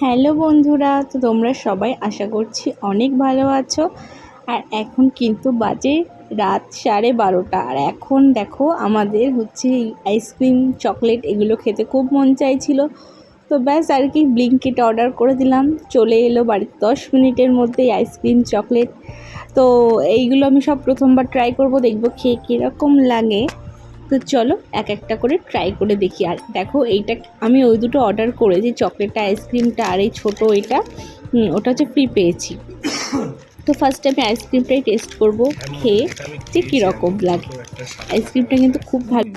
Hello বন্ধুরা, তো তোমরা সবাই আশা করছি অনেক ভালো আছো। আর এখন কিন্তু বাজে রাত 12:30, আর এখন দেখো আমাদের হচ্ছে আইসক্রিম চকলেট এগুলো খেতে খুব মন চাইছিল। তো ব্যাস আর কি ব্লিঙ্কিট অর্ডার করে দিলাম, চলে এলো বাড়িতে 10 মিনিটের মধ্যেই আইসক্রিম চকলেট। তো এইগুলো আমি সব প্রথমবার ট্রাই করব, দেখবো খেয়ে কীরকম লাগে। তো চলো এক একটা করে ট্রাই করে দেখি। আর দেখো এইটা আমি ওই দুটো অর্ডার করেছি, চকলেটটা আইসক্রিমটা আর এই ছোটো ওইটা ওটা হচ্ছে ফ্রি পেয়েছি। তো ফার্স্টে আমি আইসক্রিমটাই টেস্ট করব, খেয়ে যে কীরকম লাগে। আইসক্রিমটা কিন্তু খুব ভালো।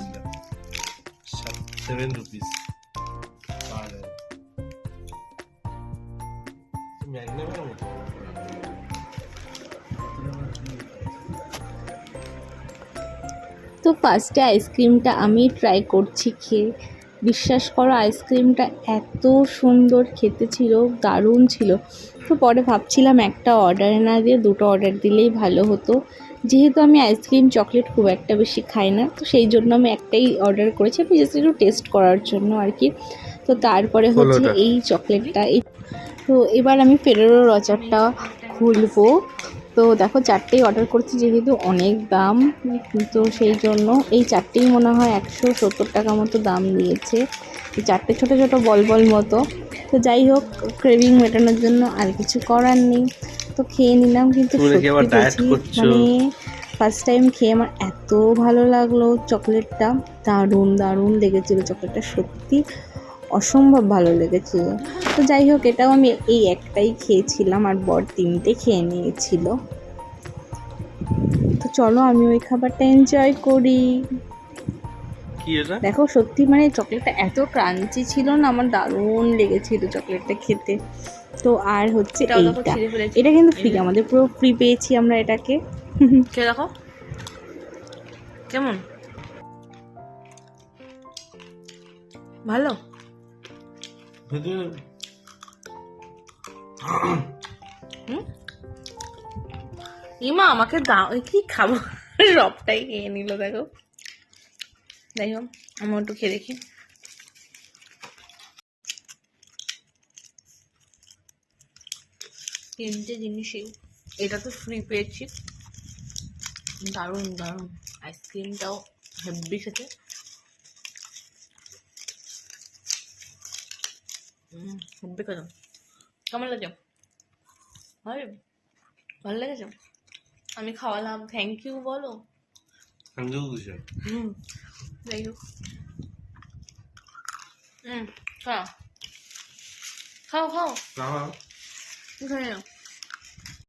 তো ফার্স্টে আইসক্রিমটা আমি ট্রাই করছি, খেয়ে বিশ্বাস করো আইসক্রিমটা এত সুন্দর খেতে ছিল, দারুণ ছিল। তো পরে ভাবছিলাম একটা অর্ডার না দিয়ে দুটো অর্ডার দিলেই ভালো হতো, যেহেতু আমি আইসক্রিম চকলেট খুব একটা বেশি খাই না, তো সেই জন্য আমি একটাই অর্ডার করেছি, আমি জাস্ট একটু টেস্ট করার জন্য আর কি। তো তারপরে হচ্ছে এই চকলেটটা তো এবার আমি ফেরেরো রচারটা খুলবো। তো দেখো চারটেই অর্ডার করছি, যেহেতু অনেক দাম, তো সেই জন্য এই চারটেই মনে হয় 170 টাকা মতো দাম নিয়েছে। এই চারটে ছোটো ছোটো বল বল মতো। তো যাই হোক, ক্রেভিং মেটানোর জন্য আর কিছু করার নেই, তো খেয়ে নিলাম। কিন্তু সত্যি মানে ফার্স্ট টাইম খেয়ে আমার এত ভালো লাগলো চকলেটটা, দারুণ দারুণ লেগেছিলো চকলেটটা, সত্যি অসম্ভব ভালো লেগেছিল। তো যাই হোক, এটাও আমি এই একটাই খেয়েছিলাম আর বর 3টে খেয়ে নিয়েছিল। তো চলো আমি ওই খাবারটা এনজয় করি। দেখো সত্যি মানে চকলেটটা এত ক্রাঞ্চি ছিল না, আমার দারুণ লেগেছিল চকলেটটা খেতে। তো আর হচ্ছে এইটা, এটা কিন্তু ফ্রি, আমাদের পুরো ফ্রি পেয়েছি আমরা এটাকে। দেখো কেমন ভালো। ইমা আমাকে দাও, কি খাবো, সবটাই খেয়ে নিল দেখো। যাই হোক আমি একটু খেয়ে দেখি। তিনটে জিনিসই, এটা তো ফ্রি পেয়েছি, দারুণ দারুণ। আইসক্রিমটাও হেভি খেতে, হেভি খেলাম। কেমন লাগে? ভালো লেগেছে? আমি খাওয়ালাম, থ্যাংক ইউ বলো। যাই হোক খাও খাও খাও, খাও